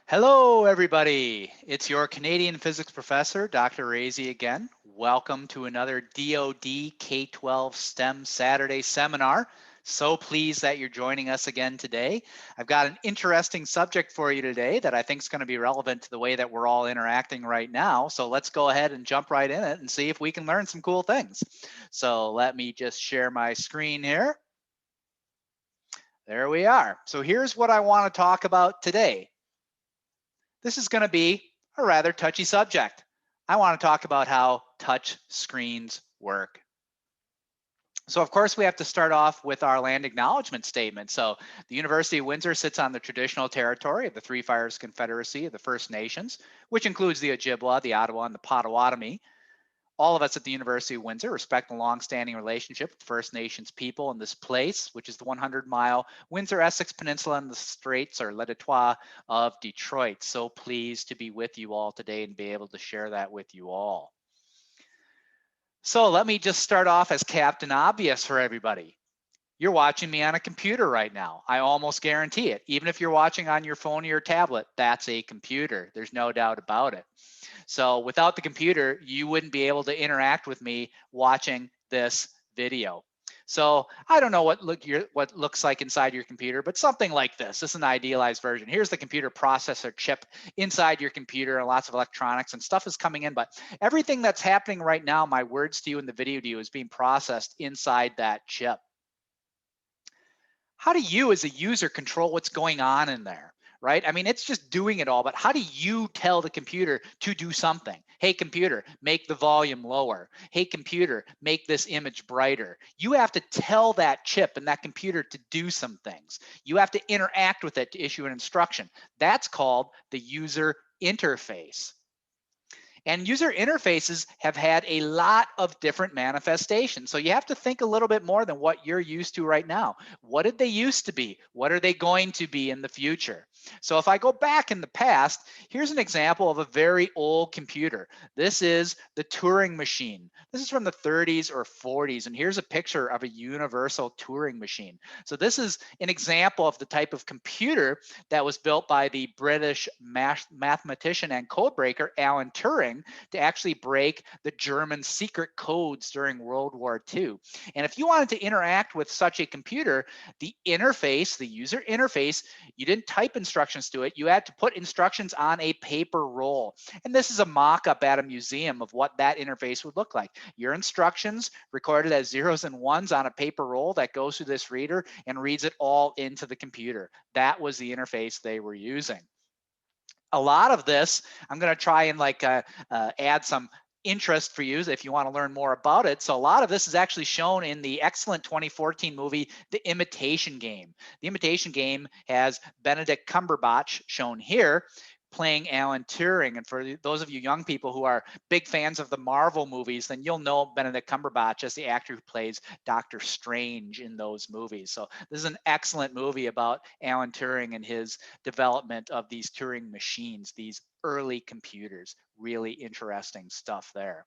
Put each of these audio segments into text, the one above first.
Hello, everybody. It's your Canadian physics professor, Dr. Rehse again. Welcome to another DoD K-12 STEM Saturday seminar. So pleased that you're joining us again today. I've got an interesting subject for you today that I think is going to be relevant to the way that we're all interacting right now. So let's go ahead and jump right in it and see if we can learn some cool things. So let me just share my screen here. There we are. So here's what I want to talk about today. This is going to be a rather touchy subject. I want to talk about how touch screens work. So of course we have to start off with our land acknowledgement statement. So the University of Windsor sits on the traditional territory of the Three Fires Confederacy of the First Nations, which includes the Ojibwa, the Ottawa, and the Potawatomi. All of us at the University of Windsor respect the long-standing relationship with First Nations people in this place, which is the 100-mile Windsor-Essex Peninsula and the Straits or Le Detroit of Detroit. So pleased to be with you all today and be able to share that with you all. So let me just start off as Captain Obvious for everybody. You're watching me on a computer right now. I almost guarantee it. Even if you're watching on your phone or your tablet, that's a computer. There's no doubt about it. So without the computer, you wouldn't be able to interact with me watching this video. So I don't know what looks like inside your computer, but something like this. This is an idealized version. Here's the computer processor chip inside your computer, and lots of electronics and stuff is coming in. But everything that's happening right now, my words to you and the video to you, is being processed inside that chip. How do you as a user control what's going on in there, right? I mean, it's just doing it all, but how do you tell the computer to do something? Hey, computer, make the volume lower. Hey, computer, make this image brighter. You have to tell that chip and that computer to do some things. You have to interact with it to issue an instruction. That's called the user interface. And user interfaces have had a lot of different manifestations. So you have to think a little bit more than what you're used to right now. What did they used to be? What are they going to be in the future? So if I go back in the past, here's an example of a very old computer. This is the Turing Machine. This is from the 30s or 40s. And here's a picture of a universal Turing machine. So this is an example of the type of computer that was built by the British mathematician and codebreaker Alan Turing to actually break the German secret codes during World War II. And if you wanted to interact with such a computer, the interface, the user interface, you didn't type instructions to it. You had to put instructions on a paper roll. And this is a mock-up at a museum of what that interface would look like. Your instructions recorded as zeros and ones on a paper roll that goes through this reader and reads it all into the computer. That was the interface they were using. A lot of this, I'm going to try and add some interest for you if you want to learn more about it. So a lot of this is actually shown in the excellent 2014 movie, The Imitation Game. The Imitation Game has Benedict Cumberbatch shown here playing Alan Turing. And for those of you young people who are big fans of the Marvel movies, then you'll know Benedict Cumberbatch as the actor who plays Doctor Strange in those movies. So this is an excellent movie about Alan Turing and his development of these Turing machines, these early computers. Really interesting stuff there.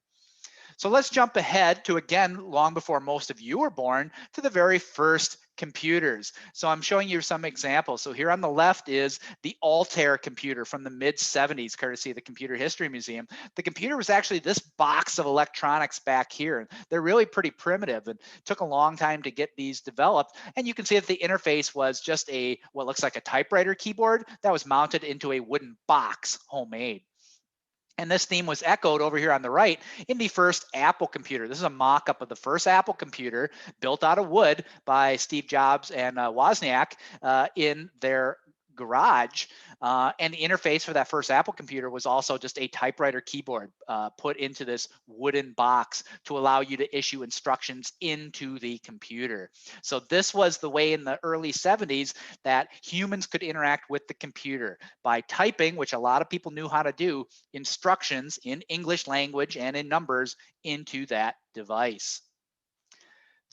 So let's jump ahead to, again, long before most of you were born, to the very first computers. So I'm showing you some examples. So here on the left is the Altair computer from the mid-70s, courtesy of the Computer History Museum. The computer was actually this box of electronics back here. They're really pretty primitive and took a long time to get these developed. And you can see that the interface was just what looks like a typewriter keyboard that was mounted into a wooden box, homemade. And this theme was echoed over here on the right in the first Apple computer. This is a mock-up of the first Apple computer built out of wood by Steve Jobs and Wozniak in their garage. And the interface for that first Apple computer was also just a typewriter keyboard put into this wooden box to allow you to issue instructions into the computer. So this was the way in the early 70s that humans could interact with the computer by typing, which a lot of people knew how to do, instructions in English language and in numbers into that device.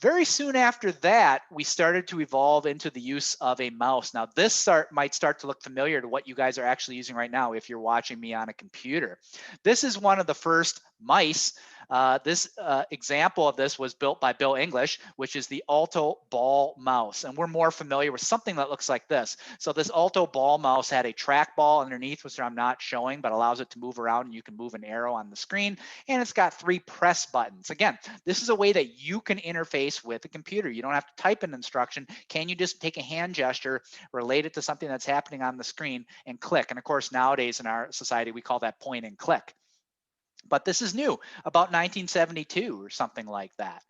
Very soon after that, we started to evolve into the use of a mouse. Now, this might start to look familiar to what you guys are actually using right now if you're watching me on a computer. This is one of the first mice. This example of this was built by Bill English, which is the Alto ball mouse. And we're more familiar with something that looks like this. So this Alto ball mouse had a trackball underneath, which I'm not showing, but allows it to move around, and you can move an arrow on the screen. And it's got 3 press buttons. Again, this is a way that you can interface with a computer. You don't have to type an instruction. Can you just take a hand gesture, relate it to something that's happening on the screen, and click? And of course, nowadays in our society, we call that point and click. But this is new, about 1972 or something like that.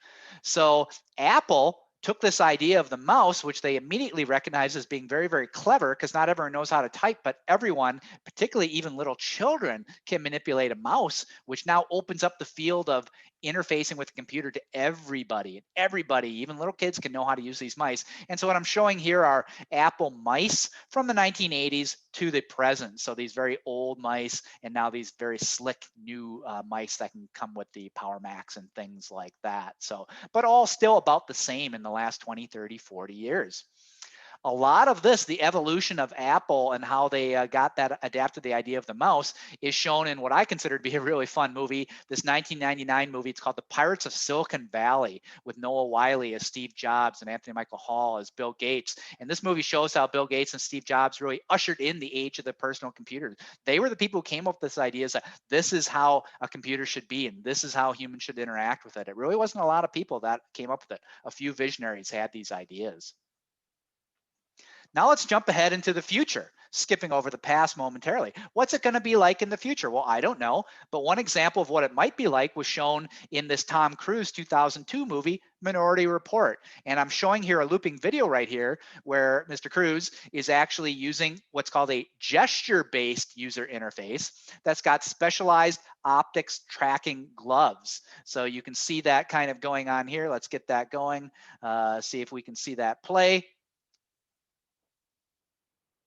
So Apple took this idea of the mouse, which they immediately recognized as being very, very clever, because not everyone knows how to type, but everyone, particularly even little children, can manipulate a mouse, which now opens up the field of interfacing with the computer to everybody. And everybody, even little kids, can know how to use these mice. And so what I'm showing here are Apple mice from the 1980s to the present. So these very old mice, and now these very slick new mice that can come with the Power Max and things like that. So, but all still about the same in the last 20, 30, 40 years. A lot of this, the evolution of Apple and how they got that adapted the idea of the mouse, is shown in what I consider to be a really fun movie, this 1999 movie. It's called The Pirates of Silicon Valley, with Noah Wyle as Steve Jobs and Anthony Michael Hall as Bill Gates. And this movie shows how Bill Gates and Steve Jobs really ushered in the age of the personal computer. They were the people who came up with this idea that this is how a computer should be, and this is how humans should interact with it. It really wasn't a lot of people that came up with it. A few visionaries had these ideas. Now let's jump ahead into the future, skipping over the past momentarily. What's it going to be like in the future? Well, I don't know, but one example of what it might be like was shown in this Tom Cruise 2002 movie, Minority Report. And I'm showing here a looping video right here where Mr. Cruise is actually using what's called a gesture-based user interface that's got specialized optics tracking gloves. So you can see that kind of going on here. Let's get that going. See if we can see that play.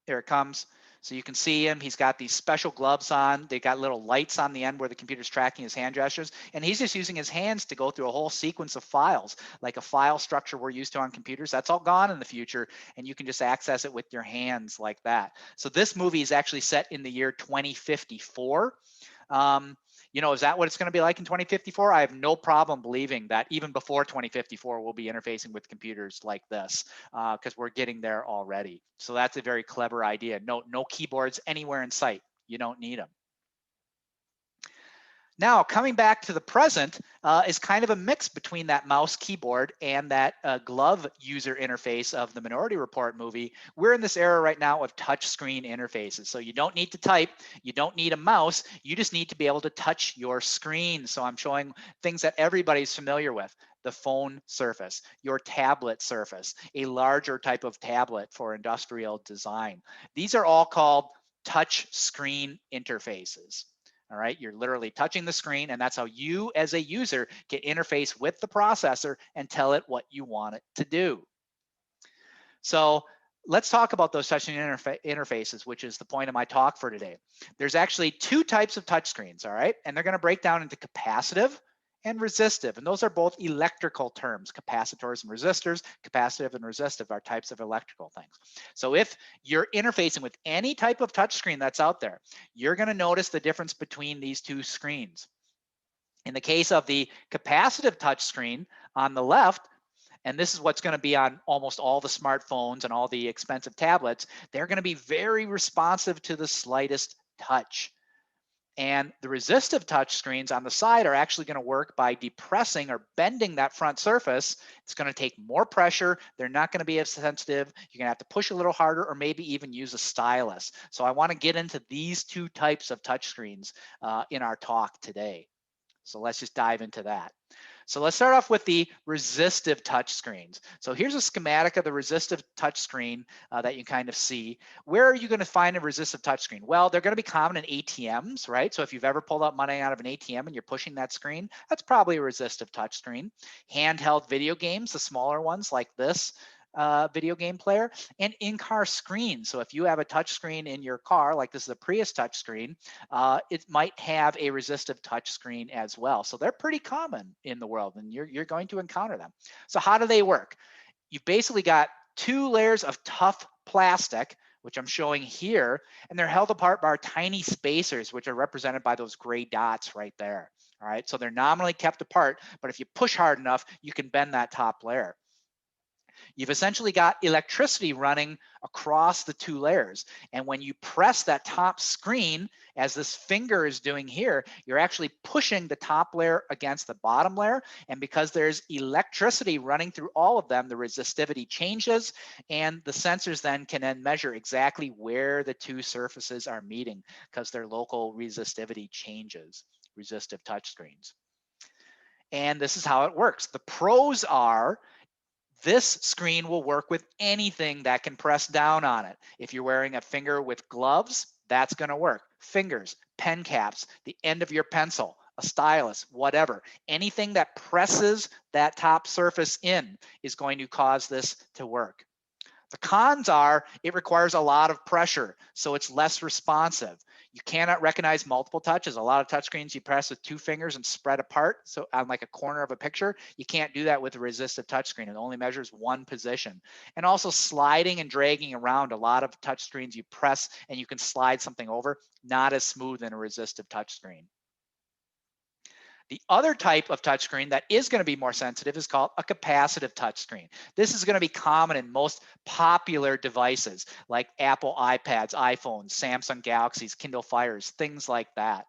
Here it comes. So you can see him. He's got these special gloves on. They got little lights on the end where the computer's tracking his hand gestures. And he's just using his hands to go through a whole sequence of files, like a file structure we're used to on computers. That's all gone in the future. And you can just access it with your hands like that. So this movie is actually set in the year 2054. Is that what it's going to be like in 2054? I have no problem believing that even before 2054, we'll be interfacing with computers like this, because we're getting there already. So that's a very clever idea. No keyboards anywhere in sight. You don't need them. Now, coming back to the present is kind of a mix between that mouse keyboard and that glove user interface of the Minority Report movie. We're in this era right now of touchscreen interfaces. So you don't need to type, you don't need a mouse, you just need to be able to touch your screen. So I'm showing things that everybody's familiar with. The phone surface, your tablet surface, a larger type of tablet for industrial design. These are all called touch screen interfaces. All right, you're literally touching the screen, and that's how you as a user can interface with the processor and tell it what you want it to do. So let's talk about those touchscreen interfaces, which is the point of my talk for today. There's actually 2 types of touchscreens, all right? And they're going to break down into capacitive and resistive. And those are both electrical terms. Capacitors and resistors, capacitive and resistive are types of electrical things. So if you're interfacing with any type of touchscreen that's out there, you're going to notice the difference between these 2 screens. In the case of the capacitive touchscreen on the left, and this is what's going to be on almost all the smartphones and all the expensive tablets, they're going to be very responsive to the slightest touch. And the resistive touch screens on the side are actually going to work by depressing or bending that front surface. It's going to take more pressure. They're not going to be as sensitive. You're going to have to push a little harder or maybe even use a stylus. So I want to get into these 2 types of touch screens in our talk today. So let's just dive into that. So let's start off with the resistive touch screens. So here's a schematic of the resistive touch screen that you kind of see. Where are you going to find a resistive touch screen? Well, they're going to be common in ATMs, right? So if you've ever pulled out money out of an ATM and you're pushing that screen, that's probably a resistive touch screen. Handheld video games, the smaller ones like this, video game player, and in-car screens. So if you have a touch screen in your car, like this is a Prius touch screen, it might have a resistive touch screen as well. So they're pretty common in the world, and you're going to encounter them. So how do they work? You've basically got two layers of tough plastic, which I'm showing here, and they're held apart by tiny spacers, which are represented by those gray dots right there. All right, so they're nominally kept apart, but if you push hard enough, you can bend that top layer. You've essentially got electricity running across the two layers. And when you press that top screen, as this finger is doing here, you're actually pushing the top layer against the bottom layer. And because there's electricity running through all of them, the resistivity changes, and the sensors then can then measure exactly where the two surfaces are meeting because their local resistivity changes. Resistive touchscreens. And this is how it works. The pros are this screen will work with anything that can press down on it. If you're wearing a finger with gloves, that's going to work. Fingers, pen caps, the end of your pencil, a stylus, whatever. Anything that presses that top surface in is going to cause this to work. The cons are it requires a lot of pressure, so it's less responsive. You cannot recognize multiple touches. A lot of touchscreens you press with two fingers and spread apart, so on like a corner of a picture. You can't do that with a resistive touchscreen. It only measures one position. And also sliding and dragging around. A lot of touchscreens you press and you can slide something over, not as smooth in a resistive touchscreen. The other type of touchscreen that is going to be more sensitive is called a capacitive touchscreen. This is going to be common in most popular devices like Apple iPads, iPhones, Samsung Galaxies, Kindle Fires, things like that.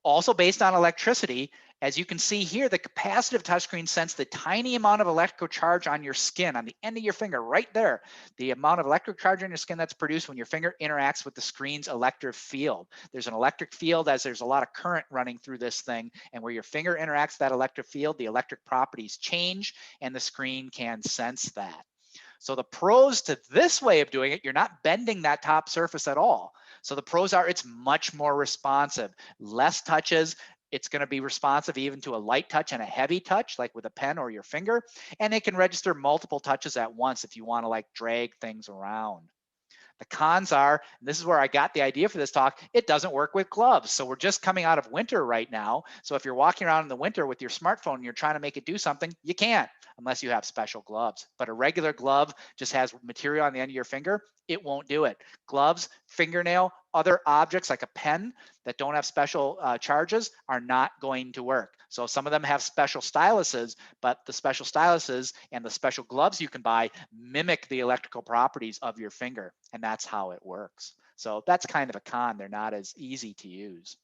Also based on electricity, as you can see here, the capacitive touchscreen sense the tiny amount of electrical charge on your skin, on the end of your finger, right there. The amount of electric charge on your skin that's produced when your finger interacts with the screen's electric field. There's an electric field as there's a lot of current running through this thing, and where your finger interacts with that electric field, the electric properties change, and the screen can sense that. So the pros to this way of doing it, you're not bending that top surface at all. So the pros are it's much more responsive, less touches. It's going to be responsive even to a light touch and a heavy touch, like with a pen or your finger. And it can register multiple touches at once if you want to like drag things around. The cons are, and this is where I got the idea for this talk, it doesn't work with gloves. So we're just coming out of winter right now. So if you're walking around in the winter with your smartphone and you're trying to make it do something, you can't unless you have special gloves. But a regular glove just has material on the end of your finger. It won't do it. Gloves, fingernail, other objects like a pen that don't have special charges are not going to work. So some of them have special styluses, but the special styluses and the special gloves you can buy mimic the electrical properties of your finger, and that's how it works. So that's kind of a con. They're not as easy to use.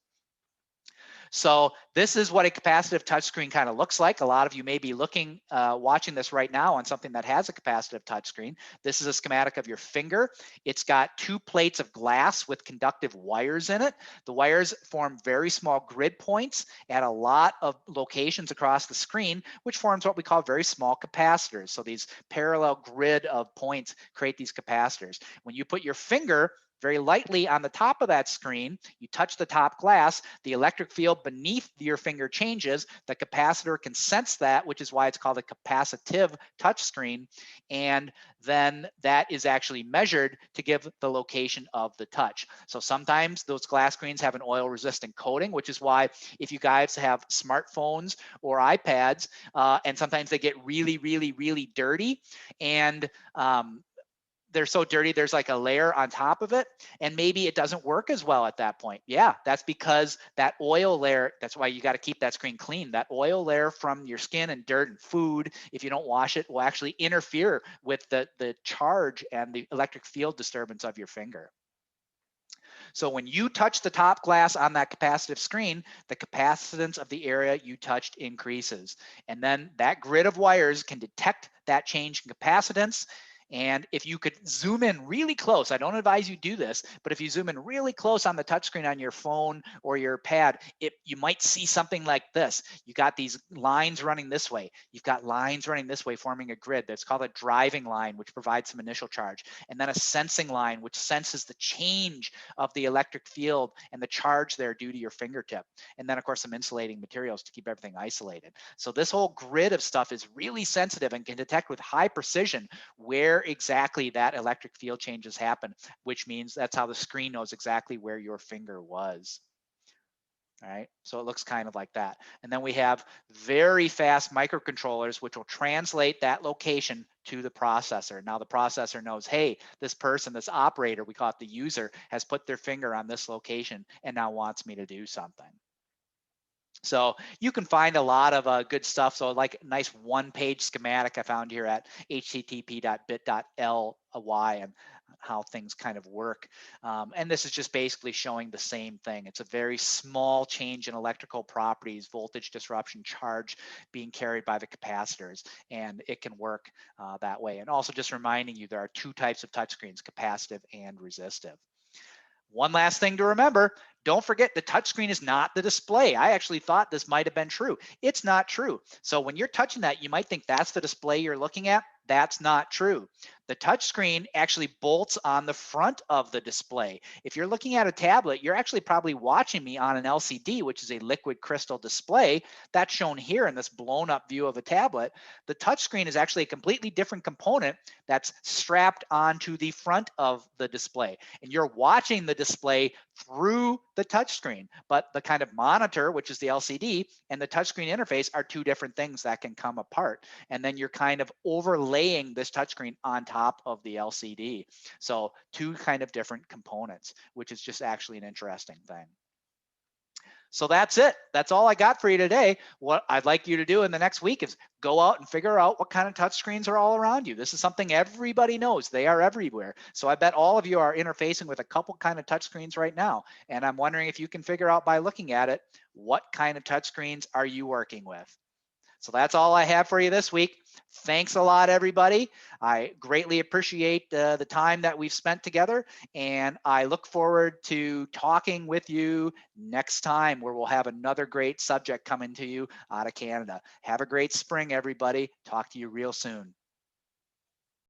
So this is what a capacitive touchscreen kind of looks like. A lot of you may be looking, watching this right now on something that has a capacitive touchscreen. This is a schematic of your finger. It's got two plates of glass with conductive wires in it. The wires form very small grid points at a lot of locations across the screen, which forms what we call very small capacitors. So these parallel grid of points create these capacitors. When you put your finger very lightly on the top of that screen, you touch the top glass, the electric field beneath your finger changes, the capacitor can sense that, which is why it's called a capacitive touchscreen, and then that is actually measured to give the location of the touch. So sometimes those glass screens have an oil resistant coating, which is why if you guys have smartphones or iPads, and sometimes they get really, really, really dirty, and they're so dirty, there's like a layer on top of it, and maybe it doesn't work as well at that point. Yeah, that's because that oil layer, that's why you got to keep that screen clean. That oil layer from your skin and dirt and food, if you don't wash it, will actually interfere with the charge and the electric field disturbance of your finger. So when you touch the top glass on that capacitive screen, the capacitance of the area you touched increases. And then that grid of wires can detect that change in capacitance, And if you could zoom in really close, I don't advise you do this, but if you zoom in really close on the touchscreen on your phone or your pad, you might see something like this. You got these lines running this way. You've got lines running this way, forming a grid. That's called a driving line, which provides some initial charge. And then a sensing line, which senses the change of the electric field and the charge there due to your fingertip. And then, of course, some insulating materials to keep everything isolated. So this whole grid of stuff is really sensitive and can detect with high precision where exactly that electric field changes happen, which means that's how the screen knows exactly where your finger was. All right, so it looks kind of like that. And then we have very fast microcontrollers, which will translate that location to the processor. Now the processor knows, hey, this person, this operator, we call it the user, has put their finger on this location and now wants me to do something. So you can find a lot of good stuff. So like nice one-page schematic I found here at http.bit.ly and how things kind of work. And this is just basically showing the same thing. It's a very small change in electrical properties, voltage disruption, charge being carried by the capacitors, and it can work that way. And also just reminding you, there are two types of touchscreens, capacitive and resistive. One last thing to remember, don't forget the touchscreen is not the display. I actually thought this might have been true. It's not true. So when you're touching that, you might think that's the display you're looking at. That's not true. The touchscreen actually bolts on the front of the display. If you're looking at a tablet, you're actually probably watching me on an LCD, which is a liquid crystal display. That's shown here in this blown up view of a tablet. The touchscreen is actually a completely different component that's strapped onto the front of the display. And you're watching the display through the touchscreen, but the kind of monitor, which is the LCD, and the touchscreen interface are two different things that can come apart. And then you're kind of overlaying this touchscreen on top of the LCD. So two kind of different components, which is just actually an interesting thing. So that's it. That's all I got for you today. What I'd like you to do in the next week is go out and figure out what kind of touchscreens are all around you. This is something everybody knows. They are everywhere. So I bet all of you are interfacing with a couple kind of touchscreens right now. And I'm wondering if you can figure out by looking at it, what kind of touchscreens are you working with? So that's all I have for you this week. Thanks a lot, everybody. I greatly appreciate the time that we've spent together, and I look forward to talking with you next time where we'll have another great subject coming to you out of Canada. Have a great spring, everybody. Talk to you real soon.